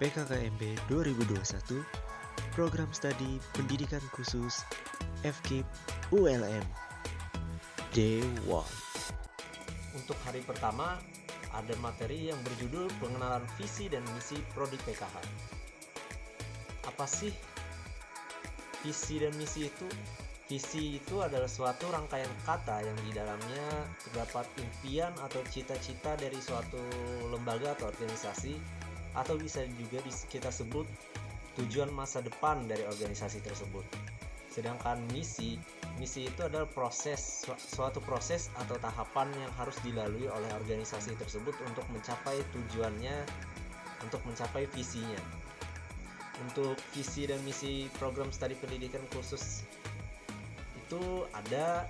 PKKMB 2021 Program Studi Pendidikan Khusus FKIP ULM Day 1. Untuk hari pertama, ada materi yang berjudul pengenalan visi dan misi Prodi PKH. Apa sih visi dan misi itu? Visi itu adalah suatu rangkaian kata yang di dalamnya terdapat impian atau cita-cita dari suatu lembaga atau organisasi, atau bisa juga kita sebut tujuan masa depan dari organisasi tersebut. Sedangkan misi itu adalah suatu proses atau tahapan yang harus dilalui oleh organisasi tersebut untuk mencapai tujuannya, untuk mencapai visinya. Untuk visi dan misi program studi pendidikan khusus itu ada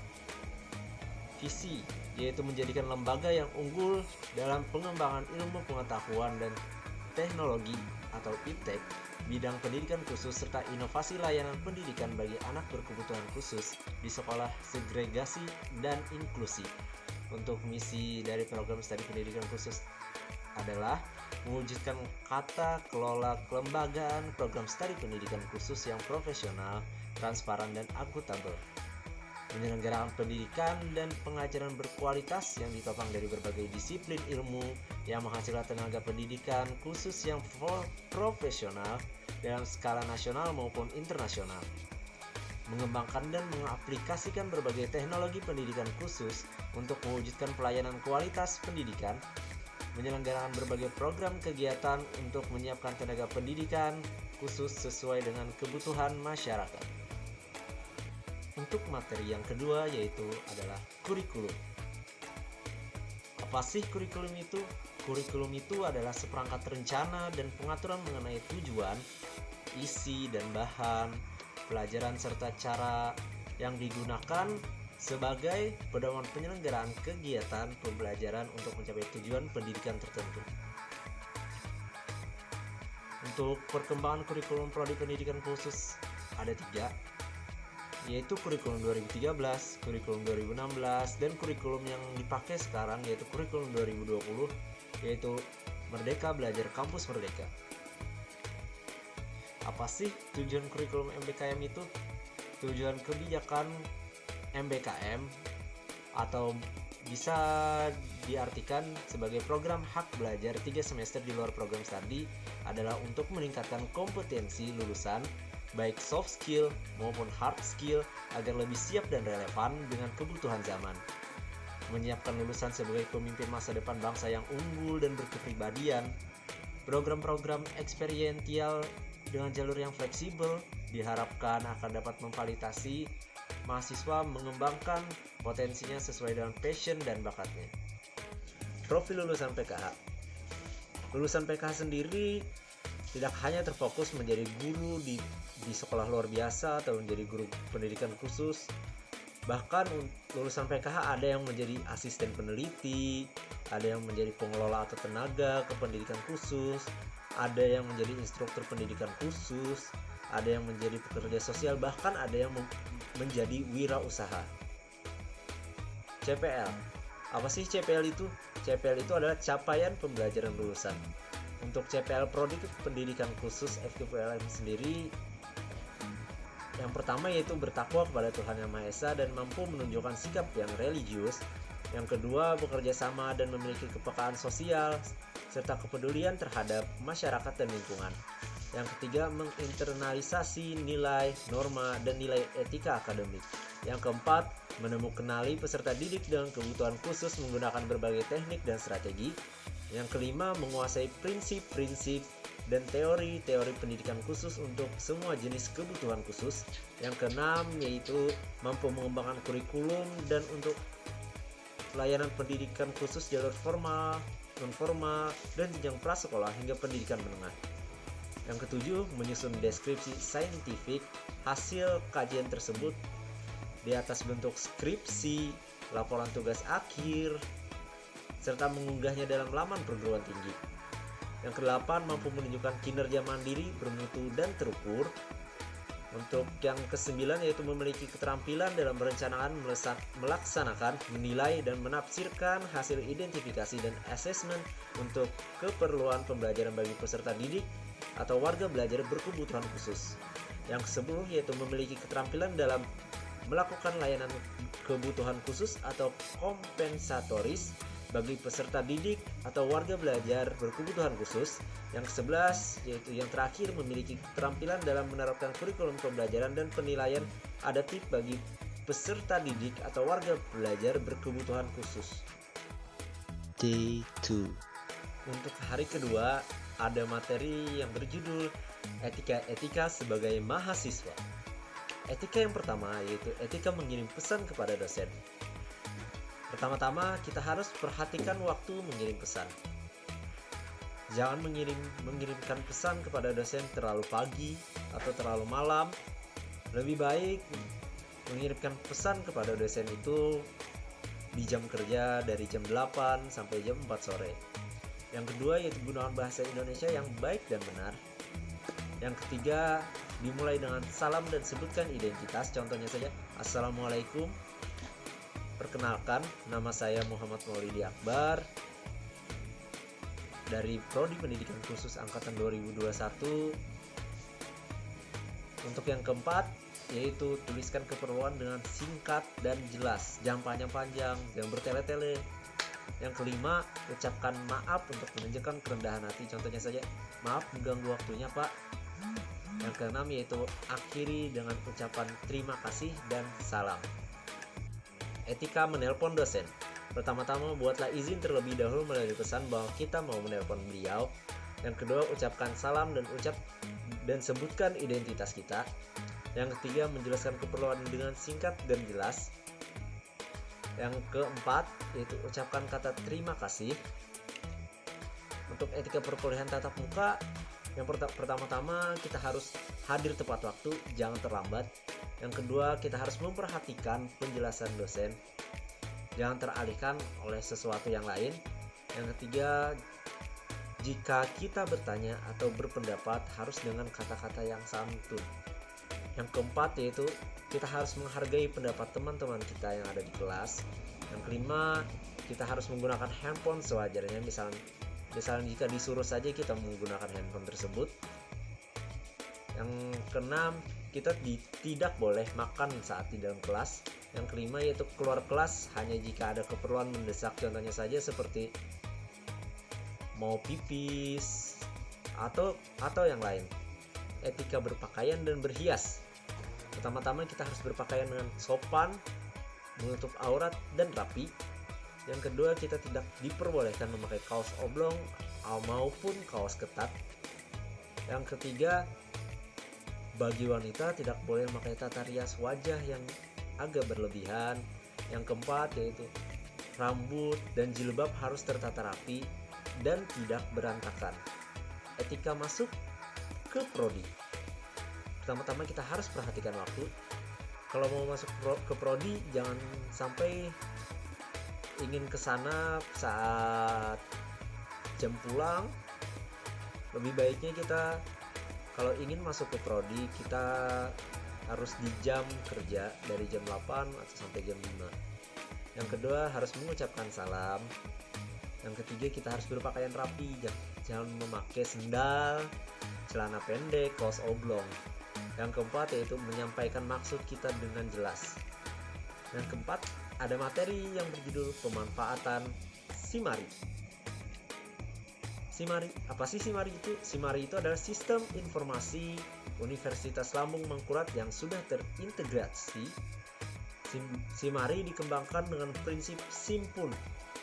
visi, yaitu menjadikan lembaga yang unggul dalam pengembangan ilmu pengetahuan dan teknologi atau IPTEK, bidang pendidikan khusus serta inovasi layanan pendidikan bagi anak berkebutuhan khusus di sekolah segregasi dan inklusi. Untuk misi dari program studi pendidikan khusus adalah mewujudkan kata kelola kelembagaan program studi pendidikan khusus yang profesional, transparan, dan akuntabel. Penyelenggaraan pendidikan dan pengajaran berkualitas yang ditopang dari berbagai disiplin ilmu yang menghasilkan tenaga pendidikan khusus yang profesional dalam skala nasional maupun internasional. Mengembangkan dan mengaplikasikan berbagai teknologi pendidikan khusus untuk mewujudkan pelayanan kualitas pendidikan. Menyelenggarakan berbagai program kegiatan untuk menyiapkan tenaga pendidikan khusus sesuai dengan kebutuhan masyarakat. Untuk materi yang kedua yaitu adalah kurikulum. Apa sih kurikulum itu? Kurikulum itu adalah seperangkat rencana dan pengaturan mengenai tujuan, isi dan bahan pelajaran serta cara yang digunakan sebagai pedoman penyelenggaraan kegiatan pembelajaran untuk mencapai tujuan pendidikan tertentu. Untuk perkembangan kurikulum prodi pendidikan khusus ada 3, yaitu kurikulum 2013, kurikulum 2016, dan kurikulum yang dipakai sekarang yaitu kurikulum 2020, yaitu Merdeka Belajar Kampus Merdeka. Apa sih tujuan kurikulum MBKM itu? Tujuan kebijakan MBKM atau bisa diartikan sebagai program hak belajar 3 semester di luar program studi adalah untuk meningkatkan kompetensi lulusan baik soft skill maupun hard skill agar lebih siap dan relevan dengan kebutuhan zaman. Menyiapkan lulusan sebagai pemimpin masa depan bangsa yang unggul dan berkepribadian. Program-program eksperiential dengan jalur yang fleksibel diharapkan akan dapat memfasilitasi mahasiswa mengembangkan potensinya sesuai dengan passion dan bakatnya. Profil lulusan PKH. Lulusan PKH sendiri tidak hanya terfokus menjadi guru di sekolah luar biasa atau menjadi guru pendidikan khusus. Bahkan lulusan PKH ada yang menjadi asisten peneliti, ada yang menjadi pengelola atau tenaga kependidikan khusus, ada yang menjadi instruktur pendidikan khusus, ada yang menjadi pekerja sosial, bahkan ada yang menjadi wirausaha. CPL. Apa sih CPL itu? CPL itu adalah capaian pembelajaran lulusan. Untuk CPL Prodi Pendidikan Khusus FKIP ULM sendiri, yang pertama yaitu bertakwa kepada Tuhan Yang Maha Esa dan mampu menunjukkan sikap yang religius. Yang kedua, bekerja sama dan memiliki kepekaan sosial serta kepedulian terhadap masyarakat dan lingkungan. Yang ketiga, menginternalisasi nilai, norma, dan nilai etika akademik. Yang keempat, mengenali peserta didik dengan kebutuhan khusus menggunakan berbagai teknik dan strategi. Yang kelima, menguasai prinsip-prinsip dan teori-teori pendidikan khusus untuk semua jenis kebutuhan khusus. Yang keenam, yaitu mampu mengembangkan kurikulum dan untuk layanan pendidikan khusus jalur formal, non-formal, dan jenjang prasekolah hingga pendidikan menengah. Yang ketujuh, menyusun deskripsi saintifik hasil kajian tersebut di atas bentuk skripsi, laporan tugas akhir, serta mengunggahnya dalam laman perguruan tinggi. Yang kedelapan, mampu menunjukkan kinerja mandiri, bermutu, dan terukur. Untuk yang kesembilan yaitu memiliki keterampilan dalam merencanakan, melaksanakan, menilai, dan menafsirkan hasil identifikasi dan asesmen untuk keperluan pembelajaran bagi peserta didik atau warga belajar berkebutuhan khusus. Yang ke-10 yaitu memiliki keterampilan dalam melakukan layanan kebutuhan khusus atau kompensatoris bagi peserta didik atau warga belajar berkebutuhan khusus. Yang ke-11 yaitu yang terakhir memiliki keterampilan dalam menerapkan kurikulum pembelajaran dan penilaian adaptif bagi peserta didik atau warga belajar berkebutuhan khusus. Day 2. Untuk hari kedua ada materi yang berjudul etika sebagai mahasiswa. Etika yang pertama yaitu etika mengirim pesan kepada dosen. Pertama-tama kita harus perhatikan waktu mengirim pesan. Jangan mengirimkan pesan kepada dosen terlalu pagi atau terlalu malam. Lebih baik mengirimkan pesan kepada dosen itu di jam kerja dari jam 8 sampai jam 4 sore. Yang kedua yaitu gunakan bahasa Indonesia yang baik dan benar. Yang ketiga, dimulai dengan salam dan sebutkan identitas. Contohnya saja, Assalamualaikum. Perkenalkan, nama saya Muhammad Maulidi Akbar dari Prodi Pendidikan Khusus Angkatan 2021. Untuk yang keempat, yaitu tuliskan keperluan dengan singkat dan jelas. Jangan panjang-panjang, jangan bertele-tele. Yang kelima, ucapkan maaf untuk menunjukkan kerendahan hati. Contohnya saja, maaf mengganggu waktunya Pak. Yang keenam yaitu akhiri dengan ucapan terima kasih dan salam. Etika menelpon dosen. Pertama-tama buatlah izin terlebih dahulu melalui pesan bahwa kita mau menelpon beliau. Yang kedua, ucapkan salam dan sebutkan identitas kita. Yang ketiga, menjelaskan keperluan dengan singkat dan jelas. Yang keempat yaitu ucapkan kata terima kasih. Untuk etika perkuliahan tatap muka, yang pertama-tama kita harus hadir tepat waktu, jangan terlambat. Yang kedua, kita harus memperhatikan penjelasan dosen, jangan teralihkan oleh sesuatu yang lain. Yang ketiga, jika kita bertanya atau berpendapat harus dengan kata-kata yang santun. Yang keempat yaitu kita harus menghargai pendapat teman-teman kita yang ada di kelas. Yang kelima, kita harus menggunakan handphone sewajarnya. Misalnya jika disuruh saja kita menggunakan handphone tersebut. Yang keenam, kita tidak boleh makan saat di dalam kelas. Yang kelima yaitu keluar kelas hanya jika ada keperluan mendesak. Contohnya saja seperti mau pipis atau yang lain. Etika berpakaian dan berhias. Pertama-tama kita harus berpakaian dengan sopan, menutup aurat dan rapi. Yang kedua, kita tidak diperbolehkan memakai kaos oblong maupun kaos ketat. Yang ketiga, bagi wanita tidak boleh memakai tata rias wajah yang agak berlebihan. Yang keempat yaitu rambut dan jilbab harus tertata rapi dan tidak berantakan. Etika masuk ke prodi. Pertama-tama kita harus perhatikan waktu. Kalau mau masuk ke prodi, jangan sampai ingin ke sana saat jam pulang. Lebih baiknya kita kalau ingin masuk ke prodi, kita harus di jam kerja dari jam 8 atau sampai jam 5. Yang kedua, harus mengucapkan salam. Yang ketiga, kita harus berpakaian rapi, jangan memakai sendal, celana pendek, kaos oblong. Yang keempat yaitu menyampaikan maksud kita dengan jelas. Yang keempat, ada materi yang berjudul pemanfaatan SIMARI. SIMARI, apa sih SIMARI itu? SIMARI itu adalah sistem informasi Universitas Lambung Mangkurat yang sudah terintegrasi. SIMARI dikembangkan dengan prinsip simpun,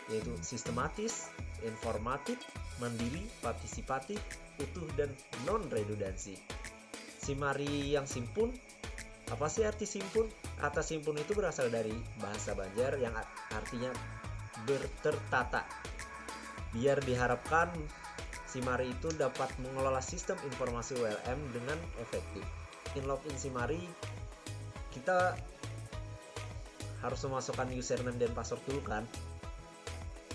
yaitu sistematis, informatif, mandiri, partisipatif, utuh, dan non-redundansi. SIMARI yang simpun, apa sih arti simpun? Kata simpun itu berasal dari bahasa Banjar yang artinya bertertata. Biar diharapkan SIMARI itu dapat mengelola sistem informasi ULM dengan efektif. Login SIMARI, kita harus memasukkan username dan password dulu kan.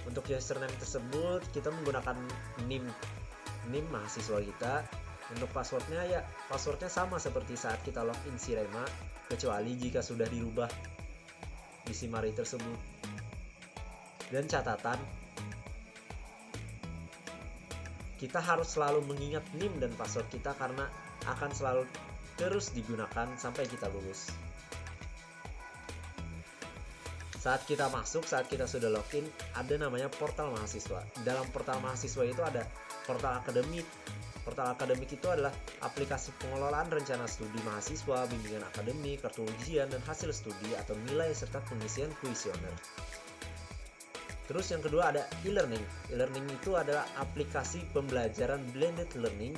Untuk username tersebut kita menggunakan NIM mahasiswa kita. Untuk passwordnya sama seperti saat kita login Sirema, kecuali jika sudah dirubah di SIMARI tersebut. Dan catatan, kita harus selalu mengingat NIM dan password kita karena akan selalu terus digunakan sampai kita lulus. Saat kita sudah login, ada namanya portal mahasiswa. Dalam portal mahasiswa itu ada portal akademik. Portal akademik itu adalah aplikasi pengelolaan rencana studi mahasiswa, bimbingan akademik, kartu ujian, dan hasil studi atau nilai serta pengisian kuesioner. Terus yang kedua ada e-learning. E-learning itu adalah aplikasi pembelajaran blended learning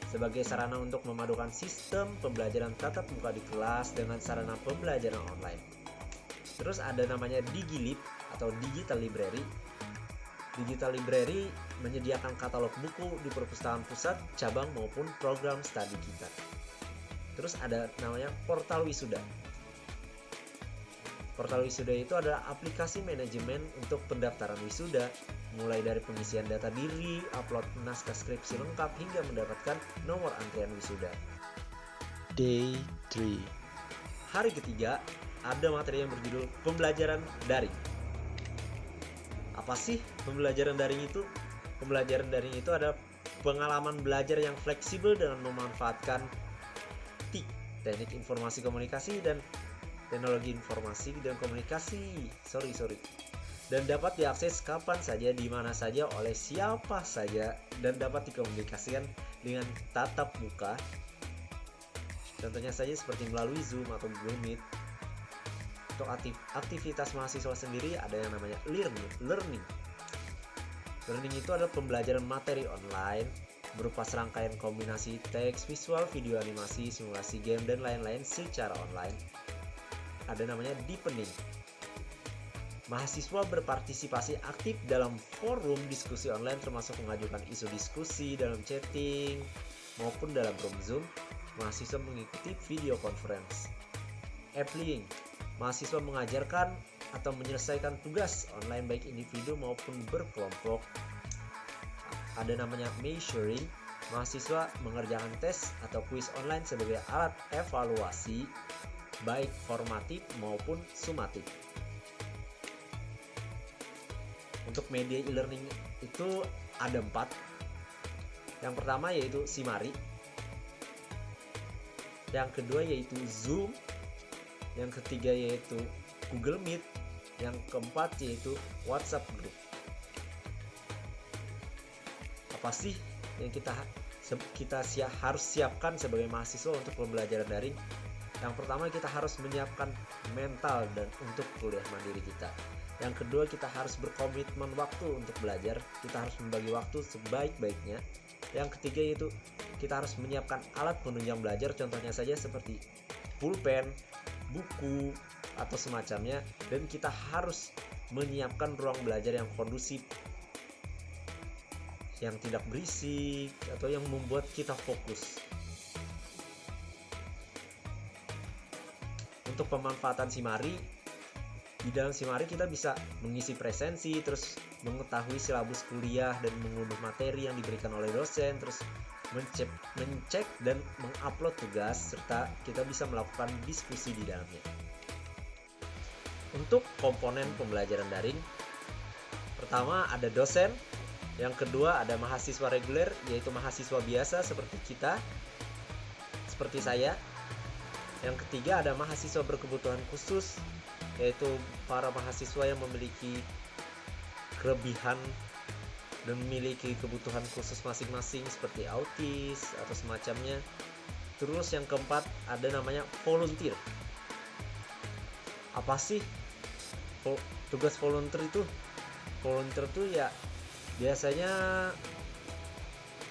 sebagai sarana untuk memadukan sistem pembelajaran tatap muka di kelas dengan sarana pembelajaran online. Terus ada namanya DigiLib atau Digital Library. Digital Library menyediakan katalog buku di perpustakaan pusat, cabang maupun program studi kita. Terus ada namanya Portal Wisuda. Portal Wisuda itu adalah aplikasi manajemen untuk pendaftaran wisuda, mulai dari pengisian data diri, upload naskah skripsi lengkap, hingga mendapatkan nomor antrian wisuda. Day 3. Hari ketiga, ada materi yang berjudul pembelajaran daring. Apa sih pembelajaran daring itu? Pembelajaran daring itu adalah pengalaman belajar yang fleksibel dengan memanfaatkan TIK, teknik informasi komunikasi dan teknologi informasi dan komunikasi, dan dapat diakses kapan saja, di mana saja, oleh siapa saja, dan dapat dikomunikasikan dengan tatap muka. Contohnya saja seperti melalui Zoom atau Google Meet. Untuk aktivitas mahasiswa sendiri ada yang namanya learning. Learning itu adalah pembelajaran materi online berupa serangkaian kombinasi teks, visual, video, animasi, simulasi game, dan lain-lain secara online. Ada namanya deepening. Mahasiswa berpartisipasi aktif dalam forum diskusi online termasuk mengajukan isu diskusi dalam chatting maupun dalam room Zoom. Mahasiswa mengikuti video conference. Applying. Mahasiswa mengajarkan atau menyelesaikan tugas online baik individu maupun berkelompok. Ada namanya measuring. Mahasiswa mengerjakan tes atau kuis online sebagai alat evaluasi baik formatif maupun sumatif. Untuk media e-learning itu ada 4. Yang pertama yaitu Simari. Yang kedua yaitu Zoom. Yang ketiga yaitu Google Meet. Yang keempat yaitu WhatsApp Group. Apa sih yang kita harus siapkan sebagai mahasiswa untuk pembelajaran daring? Yang pertama, kita harus menyiapkan mental dan untuk kuliah mandiri kita. Yang kedua, kita harus berkomitmen waktu untuk belajar. Kita harus membagi waktu sebaik-baiknya. Yang ketiga yaitu kita harus menyiapkan alat penunjang belajar, contohnya saja seperti pulpen, buku, atau semacamnya. Dan kita harus menyiapkan ruang belajar yang kondusif, yang tidak berisik, atau yang membuat kita fokus. Untuk pemanfaatan Simari, di dalam Simari kita bisa mengisi presensi, terus mengetahui silabus kuliah dan mengunduh materi yang diberikan oleh dosen, terus mencek dan mengupload tugas, serta kita bisa melakukan diskusi di dalamnya. Untuk komponen pembelajaran daring, pertama ada dosen, yang kedua ada mahasiswa reguler, yaitu mahasiswa biasa seperti kita, seperti saya. Yang ketiga ada mahasiswa berkebutuhan khusus, yaitu para mahasiswa yang memiliki kelebihan dan memiliki kebutuhan khusus masing-masing seperti autis atau semacamnya. Terus yang keempat ada namanya volunteer. Apa sih tugas volunteer itu? Volunteer itu ya biasanya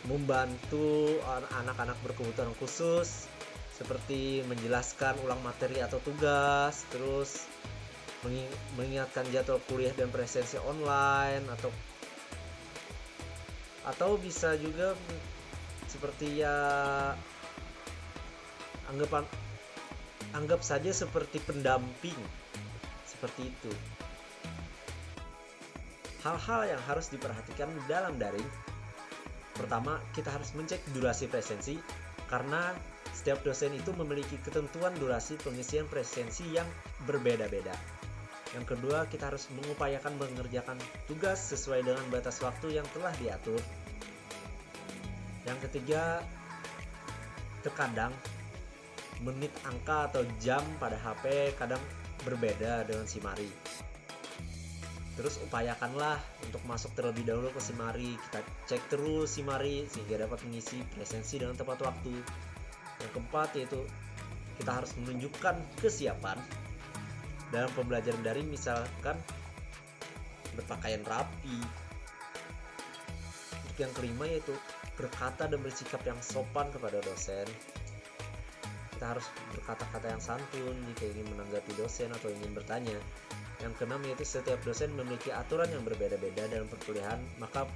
membantu anak-anak berkebutuhan khusus, seperti menjelaskan ulang materi atau tugas, terus mengingatkan jadwal kuliah dan presensi online, atau bisa juga seperti ya anggap saja seperti pendamping, seperti itu. Hal-hal yang harus diperhatikan dalam daring. Pertama, kita harus mengecek durasi presensi karena setiap dosen itu memiliki ketentuan durasi pengisian presensi yang berbeda-beda. Yang kedua, kita harus mengupayakan mengerjakan tugas sesuai dengan batas waktu yang telah diatur. Yang ketiga, terkadang menit angka atau jam pada HP kadang berbeda dengan Simari. Terus upayakanlah untuk masuk terlebih dahulu ke Simari. Kita cek terus Simari sehingga dapat mengisi presensi dengan tepat waktu. Yang keempat yaitu kita harus menunjukkan kesiapan dalam pembelajaran daring, misalkan berpakaian rapi. Untuk yang kelima yaitu berkata dan bersikap yang sopan kepada dosen. Kita harus berkata-kata yang santun jika ingin menanggapi dosen atau ingin bertanya. Yang keenam yaitu setiap dosen memiliki aturan yang berbeda-beda dalam perkuliahan, maka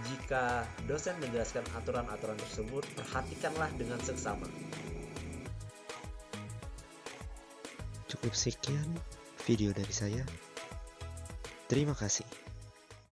jika dosen menjelaskan aturan-aturan tersebut, perhatikanlah dengan seksama. Cukup sekian video dari saya. Terima kasih.